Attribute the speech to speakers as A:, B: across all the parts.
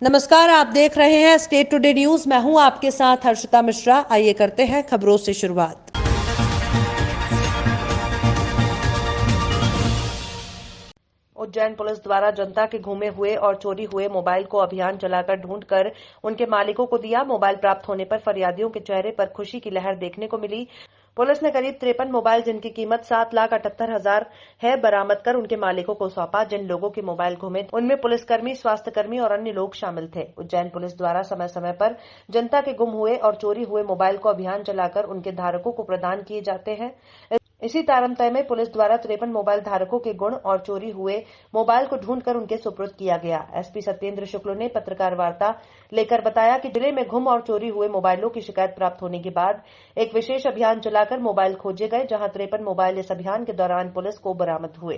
A: नमस्कार, आप देख रहे हैं स्टेट टुडे न्यूज। मैं हूं आपके साथ हर्षिता मिश्रा। आइए करते हैं खबरों से शुरुआत। उज्जैन पुलिस द्वारा जनता के गुमे हुए और चोरी हुए मोबाइल को अभियान चलाकर ढूंढकर उनके मालिकों को दिया। मोबाइल प्राप्त होने पर फरियादियों के चेहरे पर खुशी की लहर देखने को मिली। पुलिस ने करीब 53 मोबाइल जिनकी कीमत 7,78,000 है बरामद कर उनके मालिकों को सौंपा। जिन लोगों के मोबाइल घुमे उनमें पुलिसकर्मी, स्वास्थ्यकर्मी और अन्य लोग शामिल थे। उज्जैन पुलिस द्वारा समय समय पर जनता के गुम हुए और चोरी हुए मोबाइल को अभियान चलाकर उनके धारकों को प्रदान किए जाते हैं। इसी तारतम्य में पुलिस द्वारा 53 मोबाइल धारकों के गुण और चोरी हुए मोबाइल को ढूंढकर उनके सुपुर्द किया गया। एसपी सत्येंद्र शुक्ल ने पत्रकार वार्ता लेकर बताया कि जिले में गुम और चोरी हुए मोबाइलों की शिकायत प्राप्त होने के बाद एक विशेष अभियान चलाकर मोबाइल खोजे गए, जहां 53 मोबाइल इस अभियान के दौरान पुलिस को बरामद हुए।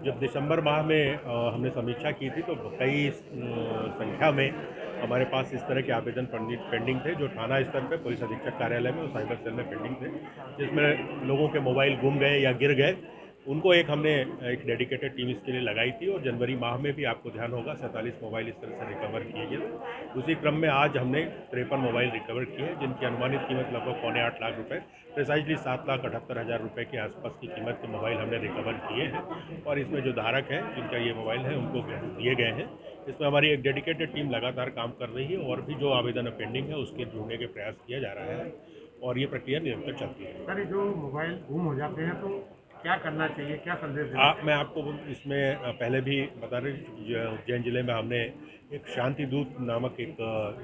B: जब दिसंबर माह में हमने समीक्षा की थी तो कई संख्या में हमारे पास इस तरह के आवेदन पेंडिंग थे, जो थाना स्तर पे पुलिस अधीक्षक कार्यालय में और साइबर सेल में पेंडिंग थे, जिसमें लोगों के मोबाइल गुम गए या गिर गए। उनको हमने एक डेडिकेटेड टीम इसके लिए लगाई थी और जनवरी माह में भी आपको ध्यान होगा 47 मोबाइल इस तरह से रिकवर किए गए। उसी क्रम में आज हमने 53 मोबाइल रिकवर किए हैं, जिनकी अनुमानित कीमत लगभग 7.25 लाख रुपए, प्रिसाइजली 7,78,000 रुपए के आसपास की कीमत के मोबाइल हमने रिकवर किए हैं। और इसमें जो धारक हैं जिनका ये मोबाइल है उनको दिए गए हैं। इसमें हमारी एक डेडिकेटेड टीम लगातार काम कर रही है और भी जो आवेदन पेंडिंग है उसके ढूंढने के प्रयास किया जा रहा है और ये प्रक्रिया निरंतर चलती है।
C: सर, जो मोबाइल गुम हो जाते हैं तो क्या करना चाहिए, क्या संदेश
B: मैं आपको इसमें पहले भी बता रही, उज्जैन जिले में हमने एक शांति दूत नामक एक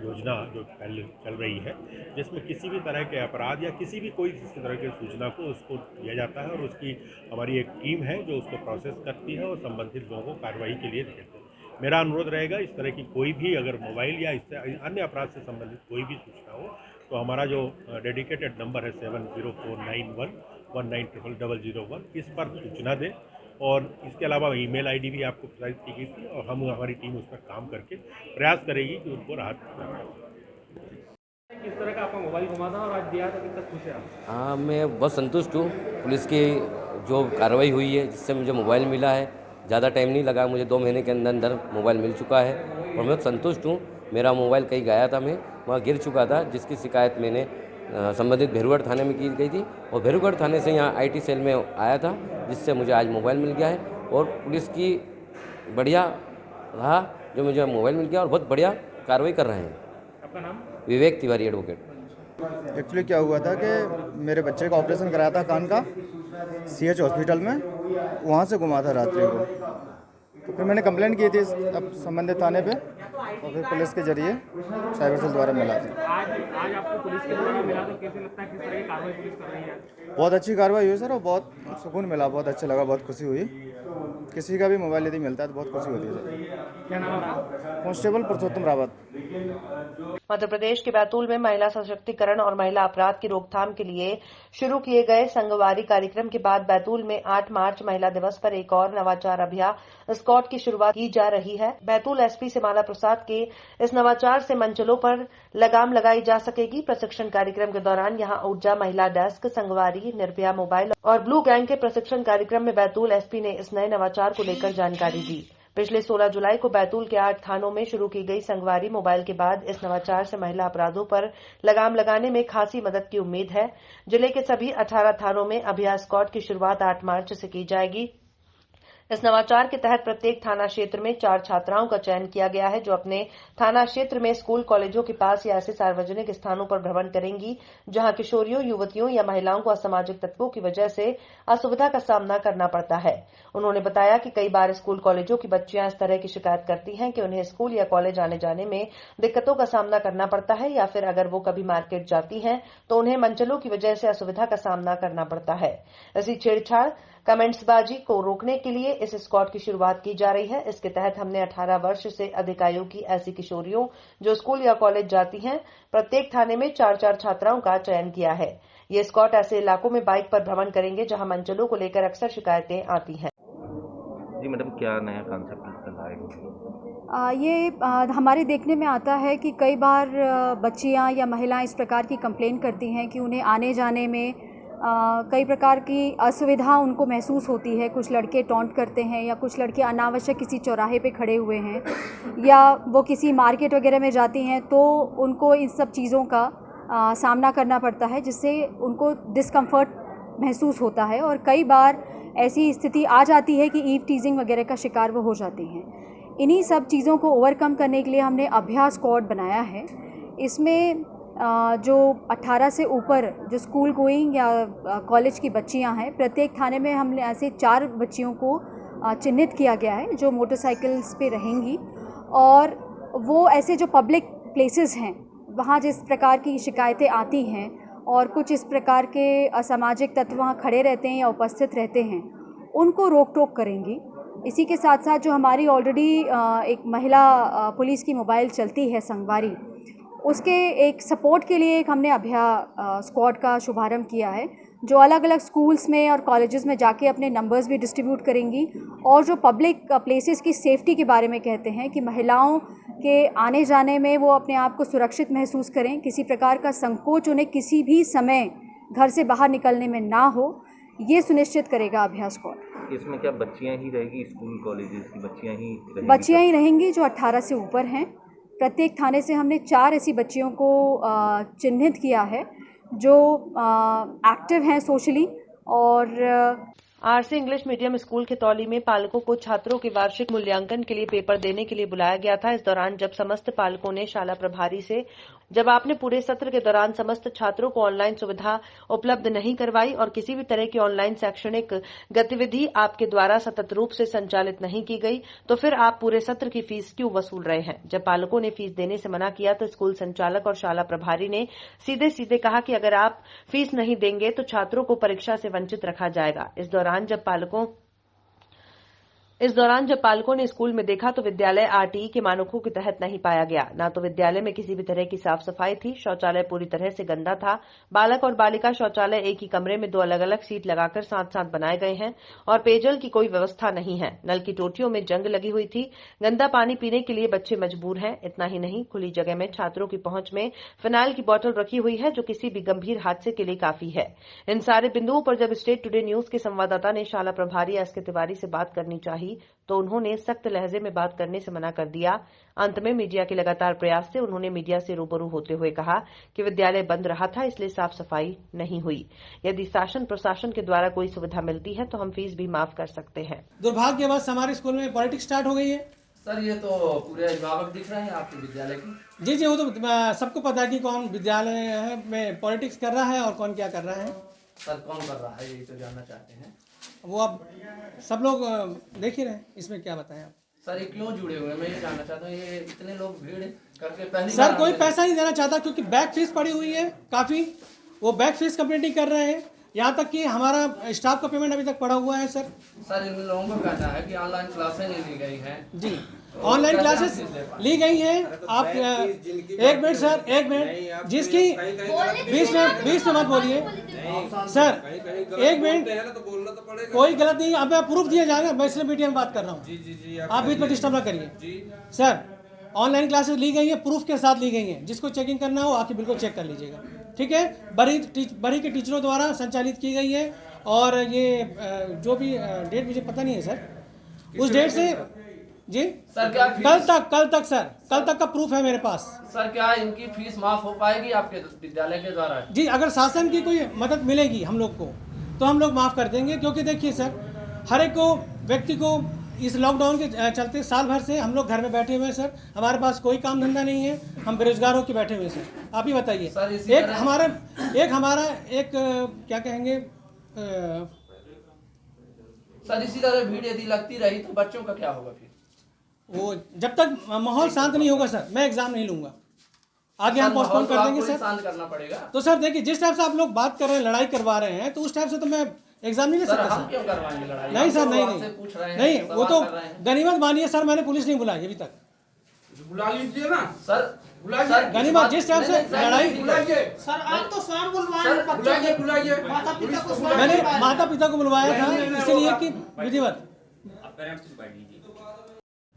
B: योजना जो पहले चल रही है, जिसमें किसी भी तरह के अपराध या किसी भी कोई इस तरह की सूचना को उसको दिया जाता है और उसकी हमारी एक टीम है जो उसको प्रोसेस करती है और संबंधित लोगों को कार्रवाई के लिए देते हैं। मेरा अनुरोध रहेगा, इस तरह की कोई भी अगर मोबाइल या इससे अन्य अपराध से संबंधित कोई भी सूचना हो तो हमारा जो डेडिकेटेड नंबर है 704911990001 इस पर सूचना दें। और इसके अलावा ईमेल आईडी भी आपको प्रसारित की गई थी और हमारी टीम उस पर काम करके प्रयास करेगी कि उनको राहत।
C: किस तरह का आपका मोबाइल घुमा था और आज दिया तो कितना खुश है?
D: हाँ, मैं बहुत संतुष्ट हूँ। पुलिस की जो कार्रवाई हुई है जिससे मुझे मोबाइल मिला है, ज़्यादा टाइम नहीं लगा, मुझे 2 महीने के अंदर अंदर मोबाइल मिल चुका है और मैं संतुष्ट हूँ। मेरा मोबाइल कहीं गया था, मैं वहाँ गिर चुका था, जिसकी शिकायत मैंने संबंधित भेरूगढ़ थाने में की गई थी और भेरूगढ़ थाने से यहाँ आईटी सेल में आया था, जिससे मुझे आज मोबाइल मिल गया है और पुलिस की बढ़िया रहा जो मुझे मोबाइल मिल गया और बहुत बढ़िया कार्रवाई कर रहे हैं।
C: आपका नाम?
D: विवेक तिवारी, एडवोकेट।
E: एक्चुअली क्या हुआ था कि मेरे बच्चे का ऑपरेशन कराया था कान का सीएच हॉस्पिटल में, वहाँ से घुमा था रात्रि को। तो फिर मैंने कंप्लेंट की थी अब संबंधित थाने पे और फिर पुलिस के जरिए साइबर सेल द्वारा मिला था।
C: आज आपको पुलिस के द्वारा मिला तो कैसे लगता है, किस तरह की कार्रवाई पुलिस कर रही है?
E: बहुत अच्छी कार्रवाई हुई सर और बहुत सुकून मिला, बहुत अच्छा लगा, बहुत खुशी हुई। किसी का भी मोबाइल यदि मिलता है तो बहुत खुशी होती है सर।
C: क्या नाम है?
E: कांस्टेबल पुरुषोत्तम रावत।
A: मध्य प्रदेश के बैतूल में महिला सशक्तिकरण और महिला अपराध की रोकथाम के लिए शुरू किए गए संगवारी कार्यक्रम के बाद बैतूल में 8 मार्च महिला दिवस पर एक और नवाचार अभियान स्कॉट की शुरुआत की जा रही है। बैतूल एसपी सिमाला प्रसाद के इस नवाचार से मंचलों पर लगाम लगाई जा सकेगी। प्रशिक्षण कार्यक्रम के दौरान यहां ऊर्जा महिला डेस्क, संगवारी, निर्भया मोबाइल और ब्लू गैंग के प्रशिक्षण कार्यक्रम में बैतूल एसपी ने इस नए नवाचार को लेकर जानकारी दी। पिछले 16 जुलाई को बैतूल के 8 थानों में शुरू की गई संगवारी मोबाइल के बाद इस नवाचार से महिला अपराधों पर लगाम लगाने में खासी मदद की उम्मीद है। जिले के सभी 18 थानों में अभियान स्क्वाड की शुरुआत 8 मार्च से की जाएगी। इस नवाचार के तहत प्रत्येक थाना क्षेत्र में 4 छात्राओं का चयन किया गया है, जो अपने थाना क्षेत्र में स्कूल, कॉलेजों के पास या ऐसे सार्वजनिक स्थानों पर भ्रमण करेंगी जहां किशोरियों, युवतियों या महिलाओं को असामाजिक तत्वों की वजह से असुविधा का सामना करना पड़ता है। उन्होंने बताया कि कई बार स्कूल, कॉलेजों की बच्चियां इस तरह की शिकायत करती हैं कि उन्हें स्कूल या कॉलेज आने जाने में दिक्कतों का सामना करना पड़ता है या फिर अगर वो कभी मार्केट जाती हैं तो उन्हें मंचलों की वजह से असुविधा का सामना करना पड़ता है। ऐसी छेड़छाड़, कमेंट्सबाजी को रोकने के लिए इस स्क्वाड की शुरुआत की जा रही है। इसके तहत हमने 18 वर्ष से अधिक आयु की ऐसी किशोरियों जो स्कूल या कॉलेज जाती हैं, प्रत्येक थाने में 4-4 छात्राओं का चयन किया है। ये स्क्वाड ऐसे इलाकों में बाइक पर भ्रमण करेंगे जहां मंचलों को लेकर अक्सर शिकायतें आती हैं।
F: जी मैडम, क्या नया कॉन्सेप्ट लाएगा?
G: ये हमारे देखने में आता है कि कई बार बच्चियां या महिलाएं इस प्रकार की कंप्लेन करती हैं कि उन्हें आने जाने में कई प्रकार की असुविधा उनको महसूस होती है। कुछ लड़के टॉन्ट करते हैं या कुछ लड़के अनावश्यक किसी चौराहे पे खड़े हुए हैं या वो किसी मार्केट वगैरह में जाती हैं तो उनको इन सब चीज़ों का सामना करना पड़ता है, जिससे उनको डिस्कम्फर्ट महसूस होता है और कई बार ऐसी स्थिति आ जाती है कि ईव टीजिंग वगैरह का शिकार वो हो जाती हैं। इन्हीं सब चीज़ों को ओवरकम करने के लिए हमने अभ्यास स्क्वाड बनाया है। इसमें जो 18 से ऊपर जो स्कूल गोइंग या कॉलेज की बच्चियां हैं, प्रत्येक थाने में हमने ऐसे 4 बच्चियों को चिन्हित किया गया है जो मोटरसाइकिल्स पे रहेंगी और वो ऐसे जो पब्लिक प्लेसेस हैं वहाँ जिस प्रकार की शिकायतें आती हैं और कुछ इस प्रकार के असामाजिक तत्व वहाँ खड़े रहते हैं या उपस्थित रहते हैं, उनको रोक टोक करेंगी। इसी के साथ साथ जो हमारी ऑलरेडी एक महिला पुलिस की मोबाइल चलती है संगवारी, उसके एक सपोर्ट के लिए एक हमने अभ्यास स्क्वाड का शुभारंभ किया है, जो अलग अलग स्कूल्स में और कॉलेजेस में जाके अपने नंबर्स भी डिस्ट्रीब्यूट करेंगी और जो पब्लिक प्लेसेस की सेफ्टी के बारे में कहते हैं कि महिलाओं के आने जाने में वो अपने आप को सुरक्षित महसूस करें, किसी प्रकार का संकोच उन्हें किसी भी समय घर से बाहर निकलने में ना हो, ये सुनिश्चित करेगा अभ्यास स्क्वाड।
F: इसमें क्या बच्चियां ही रहेगी, स्कूल कॉलेजेस की बच्चियां ही रहेंगी?
G: बच्चियां ही रहेंगी जो 18 से ऊपर हैं। प्रत्येक थाने से हमने 4 ऐसी बच्चियों को चिन्हित किया है जो एक्टिव हैं सोशली। और
A: आरसी इंग्लिश मीडियम स्कूल के तौली में पालकों को छात्रों के वार्षिक मूल्यांकन के लिए पेपर देने के लिए बुलाया गया था। इस दौरान जब आपने पूरे सत्र के दौरान समस्त छात्रों को ऑनलाइन सुविधा उपलब्ध नहीं करवाई और किसी भी तरह की ऑनलाइन शैक्षणिक गतिविधि आपके द्वारा सतत रूप से संचालित नहीं की गई, तो फिर आप पूरे सत्र की फीस क्यों वसूल रहे हैं? जब पालकों ने फीस देने से मना किया तो स्कूल संचालक और शाला प्रभारी ने सीधे सीधे कहा कि अगर आप फीस नहीं देंगे तो छात्रों को परीक्षा से वंचित रखा जाएगा। इस दौरान जब पालकों ने स्कूल में देखा तो विद्यालय आरटीई के मानकों के तहत नहीं पाया गया। न तो विद्यालय में किसी भी तरह की साफ सफाई थी, शौचालय पूरी तरह से गंदा था। बालक और बालिका शौचालय एक ही कमरे में 2 अलग अलग सीट लगाकर साथ साथ बनाए गए हैं और पेयजल की कोई व्यवस्था नहीं है। नल की टोटियों में जंग लगी हुई थी। गंदा पानी पीने के लिए बच्चे मजबूर हैं। इतना ही नहीं, खुली जगह में छात्रों की पहुंच में फिनाइल की बोतल रखी हुई है, जो किसी भी गंभीर हादसे के लिए काफी है। इन सारे बिंदुओं पर जब स्टेट टुडे न्यूज के संवाददाता ने शाला प्रभारी एसके तिवारी से बात करनी चाहिए तो उन्होंने सख्त लहजे में बात करने से मना कर दिया। अंत में मीडिया के लगातार प्रयास से उन्होंने मीडिया से रूबरू होते हुए कहा कि विद्यालय बंद रहा था, इसलिए साफ सफाई नहीं हुई। यदि शासन प्रशासन के द्वारा कोई सुविधा मिलती है तो हम फीस भी माफ कर सकते हैं।
H: दुर्भाग्यवश हमारे स्कूल में पॉलिटिक्स स्टार्ट हो गई है।
I: सर ये तो पूरे अभिभावक दिख रहे हैं आपके विद्यालय की।
H: जी, वो तो सबको पता है कि कौन विद्यालय में पॉलिटिक्स कर रहा है और कौन क्या कर रहा है।
I: सर कौन कर रहा है, ये तो जानना चाहते हैं।
H: वो अब सब लोग देख ही रहे हैं, इसमें क्या बताएं आप।
I: सर ये क्यों जुड़े हुए हैं, मैं ये जानना चाहता हूँ। ये इतने लोग भीड़ करके पहली
H: सर कोई पैसा नहीं देना चाहता क्योंकि बैक फीस पड़ी हुई है काफ़ी, वो बैक फीस कंप्लीट नहीं कर रहे हैं। यहाँ तक कि हमारा स्टाफ का पेमेंट अभी तक पड़ा हुआ है। सर
I: इन लोगों का कहना है कि ऑनलाइन क्लासें नहीं ली गई हैं।
H: जी, ऑनलाइन क्लासेस ली गई हैं। आप एक मिनट सर, एक मिनट, जिसकी बीच में मत बोलिए सर, एक मिनट, कोई गलत नहीं। अब मैं प्रूफ दिया जाएगा, मैं इसलिए मीडिया में बात कर रहा हूँ। आप बीच में डिस्टर्ब ना करिए। सर ऑनलाइन क्लासेस ली गई हैं, प्रूफ के साथ ली गई हैं। जिसको चेकिंग करना हो आके बिल्कुल चेक कर लीजिएगा, ठीक है। बरी के टीचरों द्वारा संचालित की गई है और ये जो भी डेट मुझे पता नहीं है सर, उस डेट से जी
I: सर क्या
H: कल तक का प्रूफ है मेरे पास।
I: सर क्या इनकी फीस माफ हो पाएगी आपके विद्यालय के द्वारा?
H: जी, अगर शासन की कोई मदद मिलेगी हम लोग को तो हम लोग माफ कर देंगे, क्योंकि देखिए सर, हर एक को व्यक्ति को इस लॉकडाउन के चलते साल भर से हम लोग घर में बैठे हुए हैं सर। हमारे पास कोई काम धंधा नहीं है, हम बेरोजगार होकर बैठे हुए हैं सर। आप ही बताइए। एक हमारा क्या कहेंगे
I: सर, इसी तरह भीड़ यदि लगती रही तो बच्चों का क्या होगा? फिर
H: वो जब तक माहौल शांत नहीं होगा सर, मैं एग्जाम नहीं लूंगा। आगे हम पोस्टपोन कर देंगे सर।
I: शांत करना पड़ेगा।
H: तो सर देखिए, जिस टाइप से आप लोग बात कर रहे हैं, लड़ाई करवा रहे हैं, तो उस टाइप से तो मैं एग्जाम नहीं ले सकता सर।
I: क्यों करवाएंगे लड़ाई?
H: नहीं सर, नहीं, वो तो गनीमत मानिए सर, मैंने पुलिस नहीं बुलाई अभी तक।
C: बुला लीजिए ना
I: सर,
H: गनीमत जिस टाइप से लड़ाई।
C: सर आप तो स्वयं बुलवाइए।
H: मैंने माता पिता को बुलवाया था इसलिए कि विधिवत।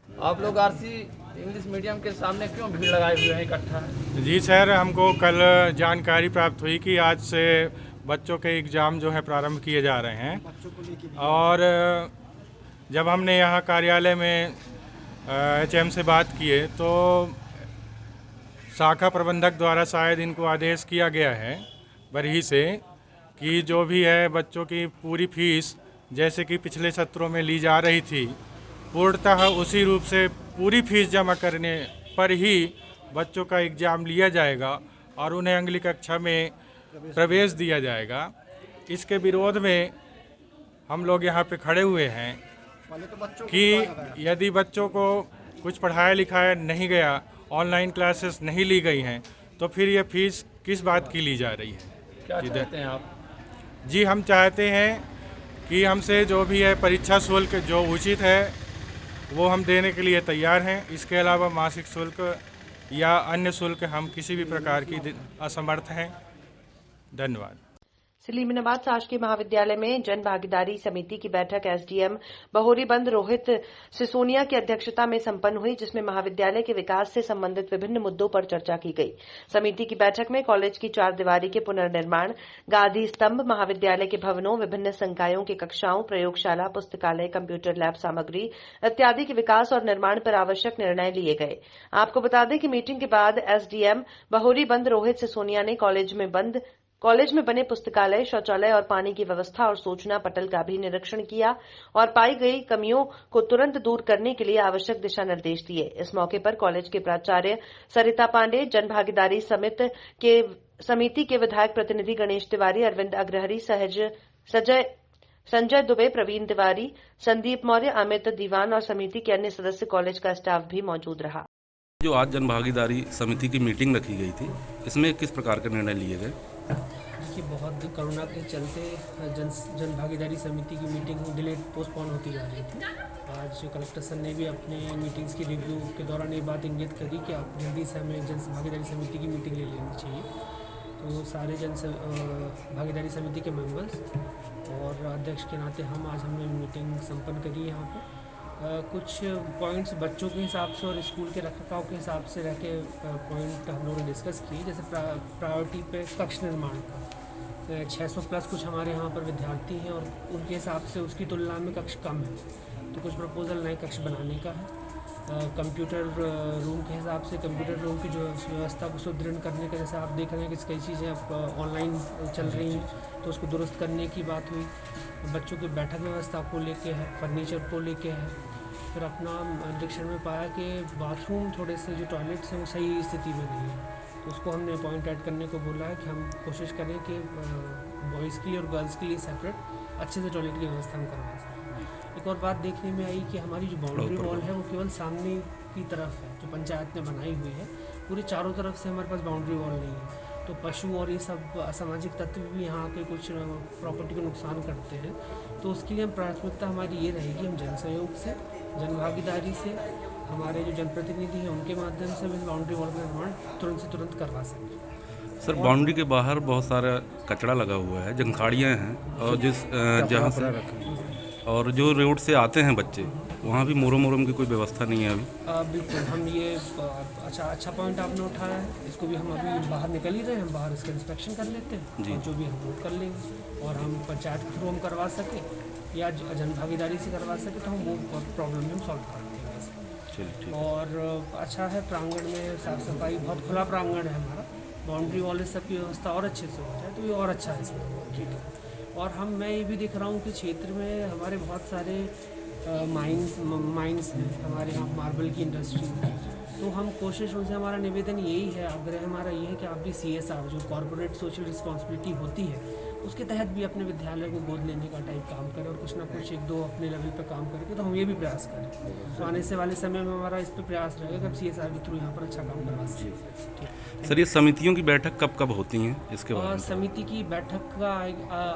I: आप लोग आरसी इंग्लिश मीडियम के सामने क्यों भीड़ लगाए हुए हैं इकट्ठा?
C: जी सर, हमको कल जानकारी प्राप्त हुई कि आज से बच्चों के एग्ज़ाम जो है प्रारंभ किए जा रहे हैं। और जब हमने यहाँ कार्यालय में HM से बात किए तो शाखा प्रबंधक द्वारा शायद इनको आदेश किया गया है बरही से कि जो भी है बच्चों की पूरी फीस जैसे कि पिछले सत्रों में ली जा रही थी, पूर्णतः उसी रूप से पूरी फीस जमा करने पर ही बच्चों का एग्ज़ाम लिया जाएगा और उन्हें अगली कक्षा में प्रवेश दिया जाएगा। इसके विरोध में हम लोग यहाँ पे खड़े हुए हैं कि यदि बच्चों को कुछ पढ़ाया लिखाया नहीं गया, ऑनलाइन क्लासेस नहीं ली गई हैं, तो फिर ये फीस किस बात की ली जा रही है?
H: क्या चाहते हैं आप?
C: जी, हम चाहते हैं कि हमसे जो भी है परीक्षा शुल्क जो उचित है वो हम देने के लिए तैयार हैं। इसके अलावा मासिक शुल्क या अन्य शुल्क हम किसी भी प्रकार की असमर्थ हैं। धन्यवाद।
A: सलीमाबाद शासकीय महाविद्यालय में जन भागीदारी समिति की बैठक एसडीएम बहोरीबंद रोहित सिसोनिया की अध्यक्षता में संपन्न हुई, जिसमें महाविद्यालय के विकास से संबंधित विभिन्न मुद्दों पर चर्चा की गई। समिति की बैठक में कॉलेज की 4 दीवारी के पुनर्निर्माण, गांधी स्तंभ, महाविद्यालय के भवनों, विभिन्न संकायों की कक्षाओं, प्रयोगशाला, पुस्तकालय, कंप्यूटर लैब सामग्री इत्यादि के विकास और निर्माण पर आवश्यक निर्णय लिए गए। आपको बता दें कि मीटिंग के बाद एसडीएम बहोरीबंद रोहित सिसोनिया ने कॉलेज में बने पुस्तकालय, शौचालय और पानी की व्यवस्था और सूचना पटल का भी निरीक्षण किया और पाई गई कमियों को तुरंत दूर करने के लिए आवश्यक दिशा निर्देश दिए। इस मौके पर कॉलेज के प्राचार्य सरिता पांडे, जन भागीदारी समिति के विधायक प्रतिनिधि गणेश तिवारी, अरविंद अग्रहरी, संजय दुबे, प्रवीण तिवारी, संदीप मौर्य, अमित दीवान और समिति के अन्य सदस्य, कॉलेज का स्टाफ भी मौजूद रहा।
J: जो आज जन भागीदारी समिति की मीटिंग रखी गई थी, इसमें किस प्रकार के निर्णय लिए गए?
H: देखिए, बहुत कोरोना के चलते जन भागीदारी समिति की मीटिंग डिलेड पोस्टपोन होती जा रही थी। आज कलेक्टर सर ने भी अपने मीटिंग्स की रिव्यू के दौरान ये बात इंगित करी कि आप जल्दी से हमें जन भागीदारी समिति की मीटिंग ले लेनी चाहिए। तो सारे भागीदारी समिति के मेंबर्स और अध्यक्ष के नाते हमने मीटिंग संपन्न करी यहाँ पर। कुछ पॉइंट्स बच्चों के हिसाब से और स्कूल के रखरखाव के हिसाब से रह के पॉइंट हम लोगों ने डिस्कस किए। जैसे प्रायोरिटी पे कक्ष निर्माण का 600 प्लस कुछ हमारे यहाँ पर विद्यार्थी हैं और उनके हिसाब से उसकी तुलना में कक्ष कम है, तो कुछ प्रपोजल नए कक्ष बनाने का है। कंप्यूटर रूम के हिसाब से कंप्यूटर रूम की जो व्यवस्था को सुदृढ़ करने का, जैसे आप देख रहे हैं कि कई चीज़ें अब ऑनलाइन चल रही हैं, तो उसको दुरुस्त करने की बात हुई। बच्चों की बैठक व्यवस्था को लेके है, फर्नीचर को लेके है। फिर अपना निरीक्षण में पाया कि बाथरूम थोड़े से जो टॉयलेट्स हैं वो सही स्थिति में नहीं है, तो उसको हमने पॉइंट ऐड करने को बोला है कि हम कोशिश करें कि बॉयज़ के लिए और गर्ल्स के लिए सेपरेट अच्छे से टॉयलेट की व्यवस्था हम करवा सकें। एक और बात देखने में आई कि हमारी जो बाउंड्री वॉल है वो केवल सामने की तरफ है, जो पंचायत ने बनाई हुई है। पूरे चारों तरफ से हमारे पास बाउंड्री वॉल नहीं है, तो पशु और ये सब असामाजिक तत्व भी यहाँ के कुछ प्रॉपर्टी को नुकसान करते हैं। तो उसके लिए हम प्राथमिकता हमारी ये रहेगी, हम जन सहयोग से, जन भागीदारी से, हमारे जो जनप्रतिनिधि हैं उनके माध्यम से भी बाउंड्री वॉल का निर्माण तुरंत से तुरंत करवा सकें।
J: सर, बाउंड्री के बाहर बहुत सारा कचरा लगा हुआ है, जंखाड़ियाँ हैं, और जहाँ से और जो रोड से आते हैं बच्चे, वहाँ भी मोरम की कोई व्यवस्था नहीं है अभी।
H: बिल्कुल, हम ये अच्छा पॉइंट आपने उठाया है। इसको भी हम अभी बाहर निकल ही रहे हैं, हम बाहर इसका इंस्पेक्शन कर लेते हैं और जो भी हम नोट कर लेंगे और हम पंचायत के थ्रू हम करवा सकें या जन भागीदारी से करवा सकें, तो हम वो प्रॉब्लम हम सॉल्व कर देंगे। और अच्छा है, प्रांगण में साफ़ सफाई, बहुत खुला प्रांगण है हमारा, बाउंड्री वॉल सब की व्यवस्था और अच्छे से हो जाए तो ये और अच्छा है इसमें। ठीक है। और मैं ये भी देख रहा हूँ कि क्षेत्र में हमारे बहुत सारे माइंस हैं, हमारे यहाँ मार्बल की इंडस्ट्री है, तो हम कोशिश उनसे, हमारा निवेदन यही है, आग्रह हमारा ये है कि आप भी CSR जो कॉर्पोरेट सोशल रिस्पॉन्सिबिलिटी होती है उसके तहत भी अपने विद्यालय को गोद लेने का टाइप काम करें और कुछ ना कुछ 1-2 अपने लेवल पे काम करके, तो हम ये भी प्रयास करें। तो आने से वाले समय में हमारा इस पर प्रयास रहेगा कि अब CSR के थ्रू यहाँ पर अच्छा काम करवा सकें।
J: सर, ये समितियों की बैठक कब होती हैं, इसके बाद?
H: समिति की बैठक का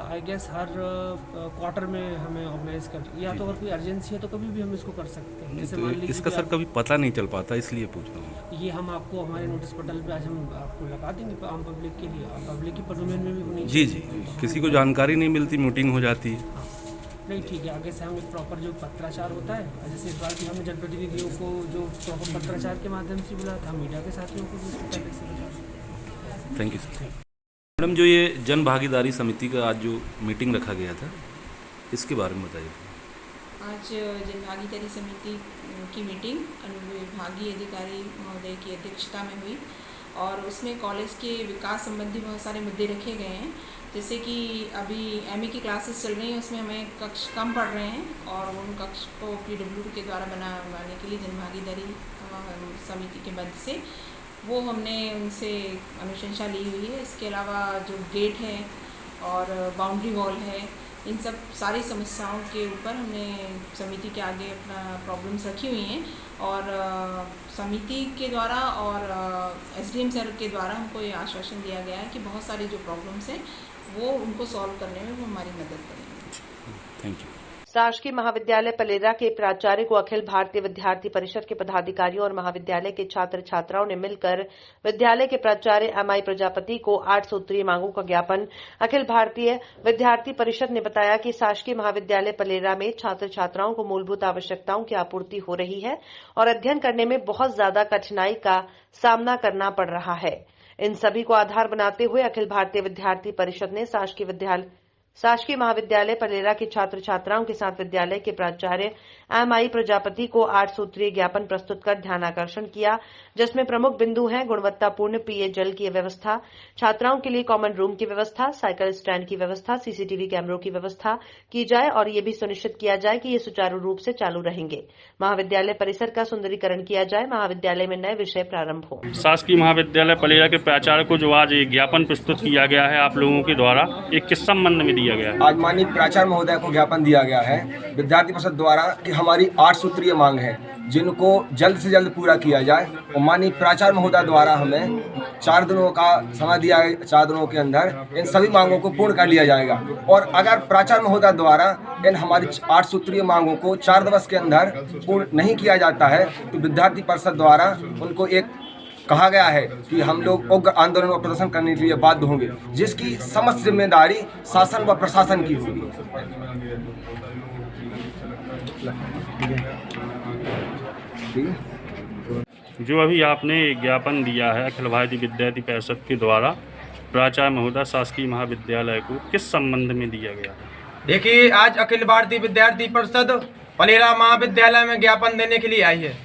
H: आई गेस हर क्वार्टर में हमें ऑर्गेनाइज कर, या तो अगर कोई अर्जेंसी है तो कभी भी हम इसको कर सकते हैं। जैसे मान लीजिए
J: इसका सर कभी पता नहीं चल पाता, इसलिए पूछ रहा हूँ।
H: ये हम आपको हमारे नोटिस पटल पे आज हम आपको लगा देंगे आम पब्लिक के लिए, पब्लिक की डोमेन में भी होनी
J: चाहिए। जी, किसी को जानकारी नहीं मिलती, मीटिंग हो जाती है।
H: नहीं, ठीक है, आगे से हम एक प्रॉपर जो पत्राचार होता है, जैसे इस बार भी हमने जनप्रतिनिधियों को जो प्रॉपर पत्राचार के माध्यम से बुलाया था, मीडिया के साथियों को भी पहले से बुलाया।
J: Thank you sir. मैडम, जो ये जन भागीदारी समिति का आज जो मीटिंग रखा गया था, इसके बारे में बताइए।
K: आज जन भागीदारी समिति की मीटिंग अनुविभागीय अधिकारी महोदय की अध्यक्षता में हुई और उसमें कॉलेज के विकास संबंधी बहुत सारे मुद्दे रखे गए हैं। जैसे कि अभी एमए की क्लासेस चल रही हैं, उसमें हमें कक्ष कम पढ़ रहे हैं और उन कक्ष को पीडब्ल्यूडी के द्वारा बनाने के लिए जन भागीदारी समिति के मध्य से वो हमने उनसे अनुशंसा ली हुई है। इसके अलावा जो गेट है और बाउंड्री वॉल है, इन सब सारी समस्याओं के ऊपर हमने समिति के आगे अपना प्रॉब्लम्स रखी हुई हैं और समिति के द्वारा और एसडीएम सर के द्वारा हमको ये आश्वासन दिया गया है कि बहुत सारी जो प्रॉब्लम्स हैं वो उनको सॉल्व करने में वो हमारी मदद करेंगे।
J: Thank you.
A: शासकीय महाविद्यालय पलेरा के प्राचार्य को अखिल भारतीय विद्यार्थी परिषद के पदाधिकारियों और महाविद्यालय के छात्र छात्राओं ने मिलकर विद्यालय के प्राचार्य एमआई प्रजापति को 8 सूत्रीय मांगों का ज्ञापन। अखिल भारतीय विद्यार्थी परिषद ने बताया कि शासकीय महाविद्यालय पलेरा में छात्र छात्राओं को मूलभूत आवश्यकताओं की आपूर्ति हो रही है और अध्ययन करने में बहुत ज्यादा कठिनाई का सामना करना पड़ रहा है। इन सभी को आधार बनाते हुए अखिल भारतीय विद्यार्थी परिषद ने शासकीय महाविद्यालय पलेरा के छात्र छात्राओं के साथ विद्यालय के प्राचार्य एमआई प्रजापति को 8 सूत्रीय ज्ञापन प्रस्तुत कर ध्यानाकर्षण किया, जिसमें प्रमुख बिंदु हैं गुणवत्तापूर्ण पीए जल की व्यवस्था, छात्राओं के लिए कॉमन रूम की व्यवस्था, साइकिल स्टैंड की व्यवस्था, सीसीटीवी कैमरों की व्यवस्था की जाए और ये भी सुनिश्चित किया जाए कि ये सुचारू रूप से चालू रहेंगे। महाविद्यालय परिसर का सुंदरीकरण किया जाए, महाविद्यालय में नए विषय प्रारंभ हो।
L: शासकीय महाविद्यालय पलेरा के प्राचार्य को जो आज ज्ञापन प्रस्तुत किया गया है आप लोगों के द्वारा, एक किस संबंध में दिया गया है?
M: आज माननीय प्राचार्य महोदय को ज्ञापन दिया गया है विद्यार्थी परिषद द्वारा कि हमारी 8 सूत्रीय मांग है जिनको जल्द से जल्द पूरा किया जाए और माननीय प्राचार्य महोदय द्वारा हमें 4 दिनों का समय दिया है। 4 दिनों के अंदर इन सभी मांगों को पूर्ण कर लिया जाएगा और अगर प्राचार्य महोदय द्वारा इन हमारी 8 सूत्रीय मांगों को 4 दिवस के अंदर पूर्ण नहीं किया जाता है तो विद्यार्थी परिषद द्वारा उनको एक कहा गया है कि हम लोग उग्र आंदोलन व प्रदर्शन करने के लिए बाध्य होंगे, जिसकी समस्त जिम्मेदारी शासन व प्रशासन की होगी।
L: जो अभी आपने ज्ञापन दिया है अखिल भारतीय विद्यार्थी परिषद के द्वारा प्राचार्य महोदय शासकीय महाविद्यालय को, किस संबंध में दिया गया?
H: देखिए, आज अखिल भारतीय विद्यार्थी परिषद पलेरा महाविद्यालय में ज्ञापन देने के लिए आई है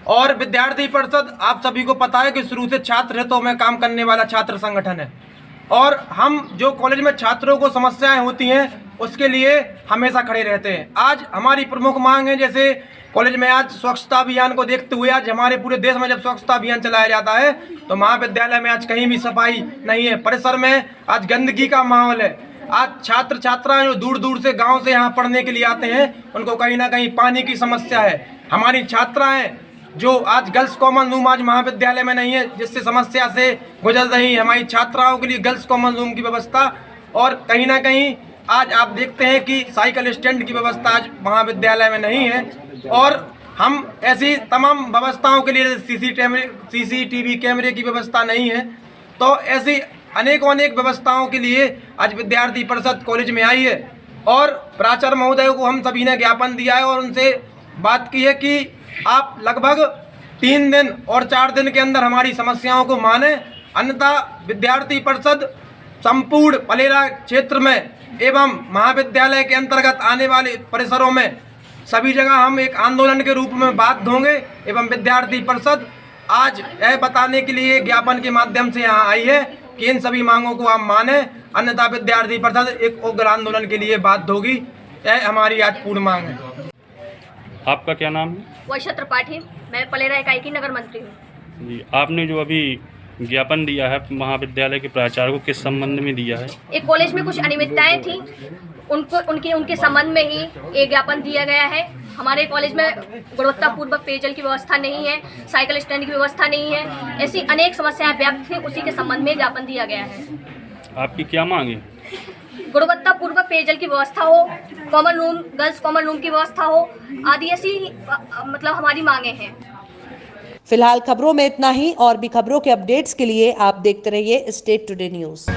H: और विद्यार्थी परिषद आप सभी को पता है कि शुरू से छात्र हितों में काम करने वाला छात्र संगठन है और हम जो कॉलेज में छात्रों को समस्याएं होती हैं उसके लिए हमेशा खड़े रहते हैं। आज हमारी प्रमुख मांग है, जैसे कॉलेज में आज स्वच्छता अभियान को देखते हुए आज हमारे पूरे देश में जब स्वच्छता अभियान चलाया जाता है तो महाविद्यालय में आज कहीं भी सफाई नहीं है, परिसर में आज गंदगी का माहौल है। आज छात्र छात्राएं जो दूर दूर से गाँव से यहाँ पढ़ने के लिए आते हैं उनको कहीं ना कहीं पानी की समस्या है। हमारी छात्राएँ जो आज गर्ल्स कॉमन रूम आज महाविद्यालय में नहीं है, जिससे समस्या से गुजर रही है। हमारी छात्राओं के लिए गर्ल्स कॉमन रूम की व्यवस्था और कहीं ना कहीं आज आप देखते हैं कि साइकिल स्टैंड की व्यवस्था आज महाविद्यालय में नहीं है और हम ऐसी तमाम व्यवस्थाओं के लिए सीसीटीवी कैमरे की व्यवस्था नहीं है, तो ऐसी अनेकों व्यवस्थाओं के लिए आज विद्यार्थी परिषद कॉलेज में आई है और प्राचार्य महोदय को हम सभी ने ज्ञापन दिया है और उनसे बात की है कि आप लगभग 3 दिन और 4 दिन के अंदर हमारी समस्याओं को माने, अन्यथा विद्यार्थी परिषद संपूर्ण पलेरा क्षेत्र में एवं महाविद्यालय के अंतर्गत आने वाले परिसरों में सभी जगह हम एक आंदोलन के रूप में बाध्य होंगे एवं विद्यार्थी परिषद आज यह बताने के लिए ज्ञापन के माध्यम से यहाँ आई है कि इन सभी मांगों को आप माने, अन्यथा विद्यार्थी परिषद एक उग्र आंदोलन के लिए बाध्य होगी। यह हमारी आज पूर्ण मांग है।
L: आपका क्या नाम है?
N: वर्षा त्रिपाठी, मैं पलेरा इकाई की नगर मंत्री हूँ।
L: जी, आपने जो अभी ज्ञापन दिया है महाविद्यालय के प्राचार्य को, किस संबंध में दिया है?
N: एक कॉलेज में कुछ अनियमितताएं थी, उनके संबंध में ही एक ज्ञापन दिया गया है। हमारे कॉलेज में गुणवत्तापूर्वक पेयजल की व्यवस्था नहीं है, साइकिल स्टैंड की व्यवस्था नहीं है, ऐसी अनेक समस्याएं व्याप्त थी, उसी के संबंध में ज्ञापन दिया गया है।
L: आपकी क्या मांग है?
N: गुणवत्तापूर्वक पेयजल की व्यवस्था हो, common room, girls common room की व्यवस्था हो, आदि ऐसी मतलब हमारी मांगे हैं।
A: फिलहाल खबरों में इतना ही और भी खबरों के अपडेट्स के लिए आप देखते रहिए स्टेट टुडे न्यूज़।